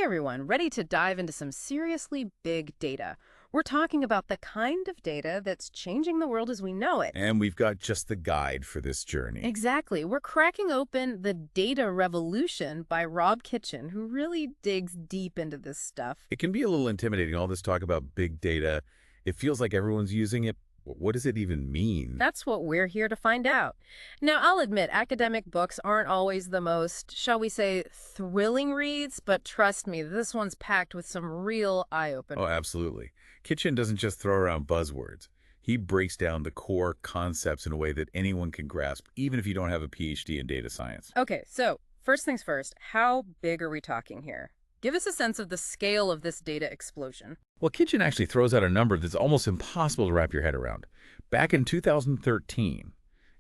Hey everyone, ready to dive into some seriously big data. We're talking about the kind of data that's changing the world as we know it. And we've got just the guide for this journey. Exactly. We're cracking open The Data Revolution by Rob Kitchen, who really digs deep into this stuff. It can be a little intimidating, all this talk about big data. It feels like everyone's using it. What does it even mean? That's what we're here to find out. Now, I'll admit, academic books aren't always the most, shall we say, thrilling reads, but trust me, this one's packed with some real eye-openers. Oh, absolutely. Kitchen doesn't just throw around buzzwords. He breaks down the core concepts in a way that anyone can grasp, even if you don't have a PhD in data science. Okay, so first things first, how big are we talking here? Give us a sense of the scale of this data explosion. Well, Kitchen actually throws out a number that's almost impossible to wrap your head around. Back in 2013,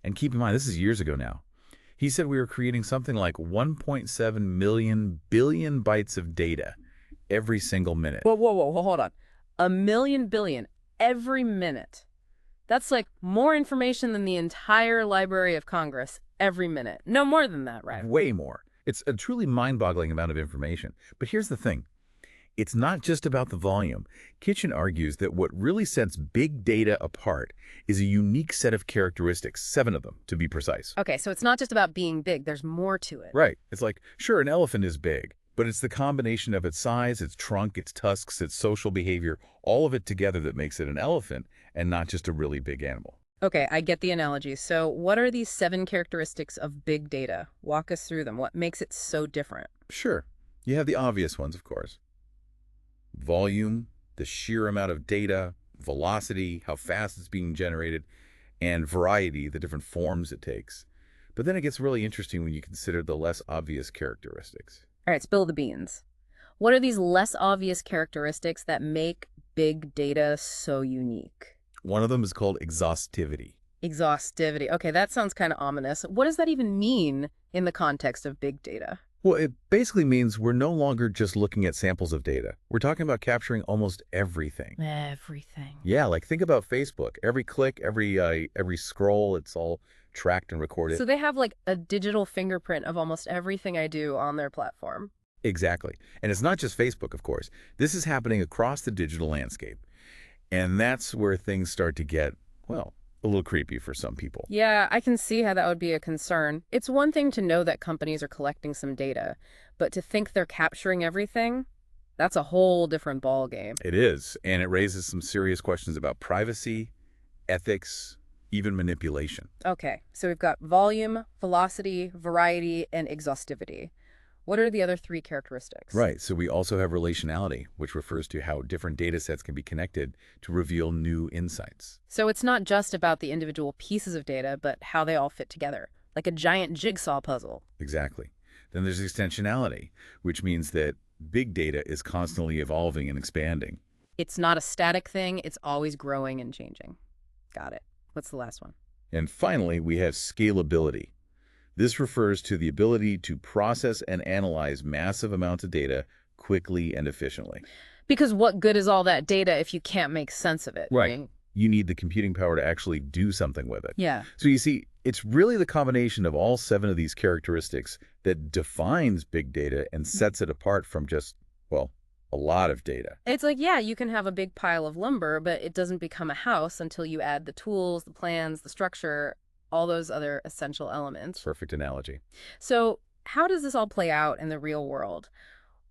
and keep in mind, this is years ago now, he said we were creating something like 1.7 million billion bytes of data every single minute. Whoa, hold on. A million billion every minute. That's like more information than the entire Library of Congress every minute. No more than that, right? Way more. It's a truly mind-boggling amount of information. But here's the thing. It's not just about the volume. Kitchen argues that what really sets big data apart is a unique set of characteristics, 7 of them, to be precise. Okay, so it's not just about being big. There's more to it. Right. It's like, sure, an elephant is big, but it's the combination of its size, its trunk, its tusks, its social behavior, all of it together that makes it an elephant and not just a really big animal. Okay, I get the analogy. So what are these 7 characteristics of big data? Walk us through them. What makes it so different? Sure. You have the obvious ones, of course. Volume, the sheer amount of data, velocity, how fast it's being generated, and variety, the different forms it takes. But then it gets really interesting when you consider the less obvious characteristics. All right, spill the beans. What are these less obvious characteristics that make big data so unique? One of them is called exhaustivity. Exhaustivity. Okay, that sounds kind of ominous. What does that even mean in the context of big data? Well, it basically means we're no longer just looking at samples of data. We're talking about capturing almost everything. Everything. Yeah, like think about Facebook. Every click, every scroll, it's all tracked and recorded. So they have like a digital fingerprint of almost everything I do on their platform. Exactly. And it's not just Facebook, of course. This is happening across the digital landscape. And that's where things start to get, well, a little creepy for some people. Yeah, I can see how that would be a concern. It's one thing to know that companies are collecting some data, but to think they're capturing everything, that's a whole different ballgame. It is, and it raises some serious questions about privacy, ethics, even manipulation. Okay, so we've got volume, velocity, variety, and exhaustivity. What are the other 3 characteristics? Right, so we also have relationality, which refers to how different data sets can be connected to reveal new insights. So it's not just about the individual pieces of data, but how they all fit together, like a giant jigsaw puzzle. Exactly. Then there's extensionality, which means that big data is constantly evolving and expanding. It's not a static thing, it's always growing and changing. Got it. What's the last one? And finally, we have scalability. This refers to the ability to process and analyze massive amounts of data quickly and efficiently. Because what good is all that data if you can't make sense of it? Right. You need the computing power to actually do something with it. Yeah. So you see, it's really the combination of all 7 of these characteristics that defines big data and sets it apart from just, well, a lot of data. It's like, yeah, you can have a big pile of lumber, but it doesn't become a house until you add the tools, the plans, the structure, all those other essential elements. Perfect analogy. So how does this all play out in the real world?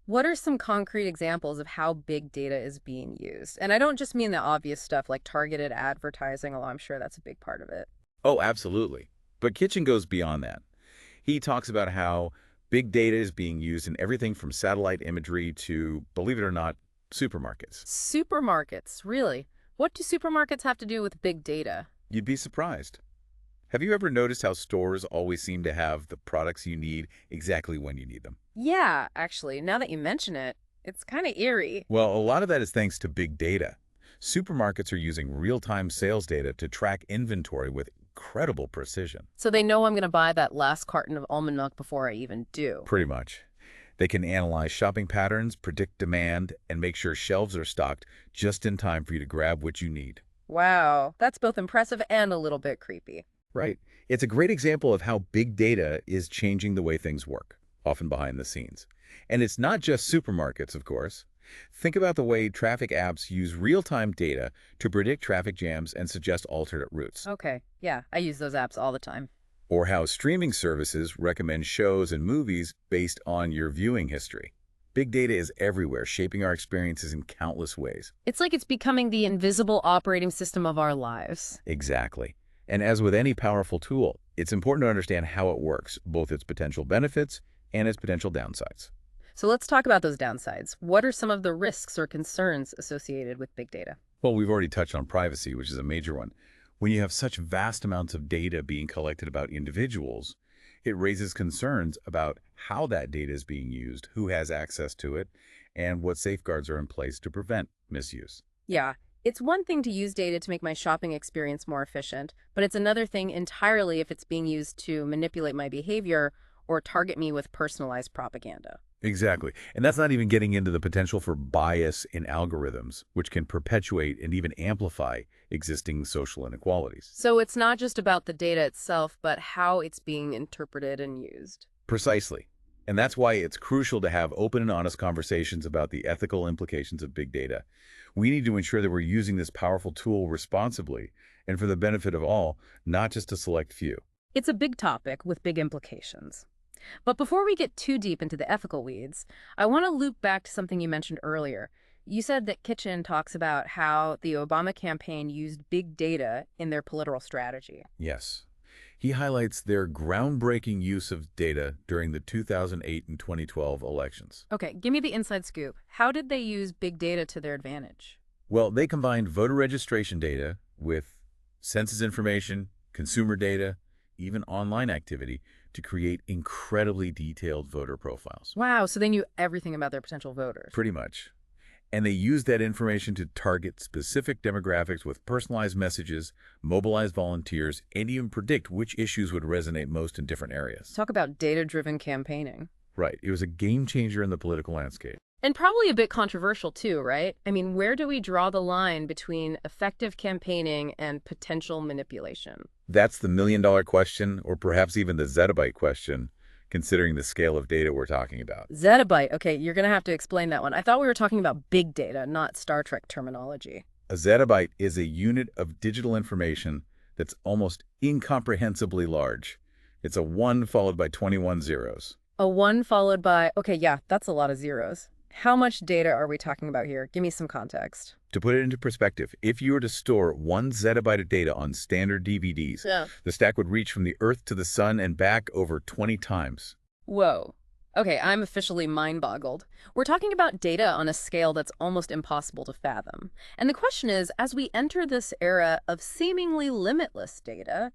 What are some concrete examples of how big data is being used? And I don't just mean the obvious stuff like targeted advertising, although I'm sure that's a big part of it. Oh, absolutely. But Kitchen goes beyond that. He talks about how big data is being used in everything from satellite imagery to, believe it or not, supermarkets. Supermarkets, really? What do supermarkets have to do with big data? You'd be surprised. Have you ever noticed how stores always seem to have the products you need exactly when you need them? Yeah, actually, now that you mention it, it's kind of eerie. Well, a lot of that is thanks to big data. Supermarkets are using real-time sales data to track inventory with incredible precision. So they know I'm going to buy that last carton of almond milk before I even do. Pretty much. They can analyze shopping patterns, predict demand, and make sure shelves are stocked just in time for you to grab what you need. Wow, that's both impressive and a little bit creepy. Right. It's a great example of how big data is changing the way things work, often behind the scenes. And it's not just supermarkets, of course. Think about the way traffic apps use real-time data to predict traffic jams and suggest alternate routes, Okay, yeah, I use those apps all the time. or how streaming services recommend shows and movies based on your viewing history. Big data is everywhere, shaping our experiences in countless ways. It's like it's becoming the invisible operating system of our lives. Exactly. And as with any powerful tool, it's important to understand how it works, both its potential benefits and its potential downsides. So let's talk about those downsides. What are some of the risks or concerns associated with big data? Well, we've already touched on privacy, which is a major one. When you have such vast amounts of data being collected about individuals, it raises concerns about how that data is being used, who has access to it, and what safeguards are in place to prevent misuse. Yeah, it's one thing to use data to make my shopping experience more efficient, but it's another thing entirely if it's being used to manipulate my behavior or target me with personalized propaganda. Exactly. And that's not even getting into the potential for bias in algorithms, which can perpetuate and even amplify existing social inequalities. So it's not just about the data itself, but how it's being interpreted and used. Precisely. And that's why it's crucial to have open and honest conversations about the ethical implications of big data. We need to ensure that we're using this powerful tool responsibly and for the benefit of all, not just a select few. It's a big topic with big implications. But before we get too deep into the ethical weeds, I want to loop back to something you mentioned earlier. You said that Kitchen talks about how the Obama campaign used big data in their political strategy. Yes. He highlights their groundbreaking use of data during the 2008 and 2012 elections. Okay, give me the inside scoop. How did they use big data to their advantage? Well, they combined voter registration data with census information, consumer data, even online activity to create incredibly detailed voter profiles. Wow, so they knew everything about their potential voters. Pretty much. And they used that information to target specific demographics with personalized messages, mobilize volunteers, and even predict which issues would resonate most in different areas. Talk about data-driven campaigning. Right. It was a game changer in the political landscape. And probably a bit controversial too, right? I mean, where do we draw the line between effective campaigning and potential manipulation? That's the million-dollar question, or perhaps even the zettabyte question, considering the scale of data we're talking about. Zettabyte. Okay, you're going to have to explain that one. I thought we were talking about big data, not Star Trek terminology. A zettabyte is a unit of digital information that's almost incomprehensibly large. It's a 1 followed by 21 zeros. A 1 followed by, okay, yeah, that's a lot of zeros. How much data are we talking about here? Give me some context. To put it into perspective, if you were to store 1 zettabyte of data on standard DVDs, Yeah. the stack would reach from the Earth to the Sun and back over 20 times. Whoa. Okay, I'm officially mind-boggled. We're talking about data on a scale that's almost impossible to fathom. And the question is, as we enter this era of seemingly limitless data,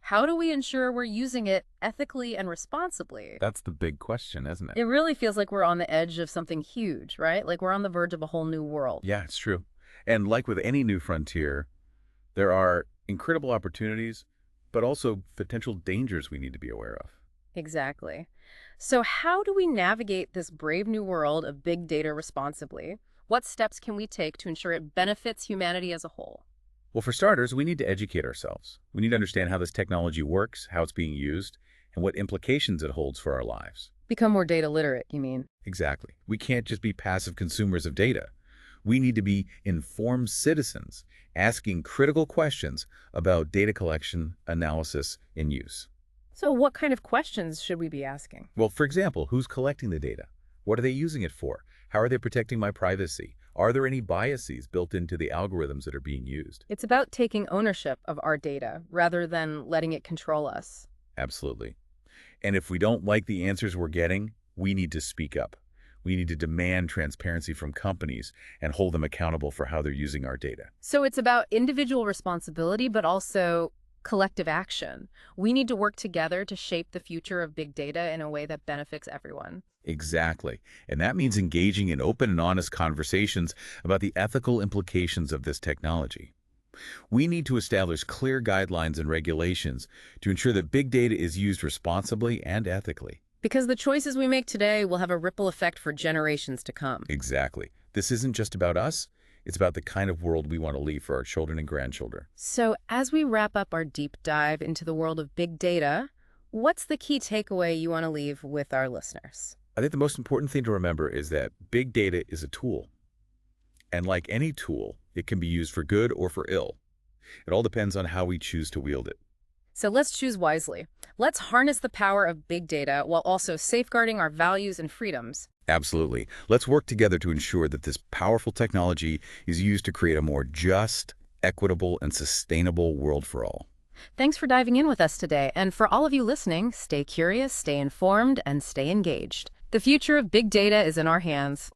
how do we ensure we're using it ethically and responsibly? That's the big question, isn't It really feels like we're on the edge of something huge, right? Like we're on the verge of a whole new world. Yeah, it's true. And like with any new frontier, there are incredible opportunities, but also potential dangers we need to be aware of. Exactly. So how do we navigate this brave new world of big data responsibly? What steps can we take to ensure it benefits humanity as a whole? Well, for starters, we need to educate ourselves. We need to understand how this technology works, how it's being used, and what implications it holds for our lives. Become more data literate, you mean? Exactly. We can't just be passive consumers of data. We need to be informed citizens, asking critical questions about data collection, analysis, and use. So what kind of questions should we be asking? Well, for example, who's collecting the data? What are they using it for? How are they protecting my privacy? Are there any biases built into the algorithms that are being used? It's about taking ownership of our data rather than letting it control us. Absolutely. And if we don't like the answers we're getting, we need to speak up. We need to demand transparency from companies and hold them accountable for how they're using our data. So it's about individual responsibility, but also collective action. We need to work together to shape the future of big data in a way that benefits everyone. Exactly. And that means engaging in open and honest conversations about the ethical implications of this technology. We need to establish clear guidelines and regulations to ensure that big data is used responsibly and ethically. Because the choices we make today will have a ripple effect for generations to come. Exactly. This isn't just about us. It's about the kind of world we want to leave for our children and grandchildren. So as we wrap up our deep dive into the world of big data, what's the key takeaway you want to leave with our listeners? I think the most important thing to remember is that big data is a tool. And like any tool, it can be used for good or for ill. It all depends on how we choose to wield it. So let's choose wisely. Let's harness the power of big data while also safeguarding our values and freedoms. Absolutely. Let's work together to ensure that this powerful technology is used to create a more just, equitable, and sustainable world for all. Thanks for diving in with us today. And for all of you listening, stay curious, stay informed, and stay engaged. The future of big data is in our hands.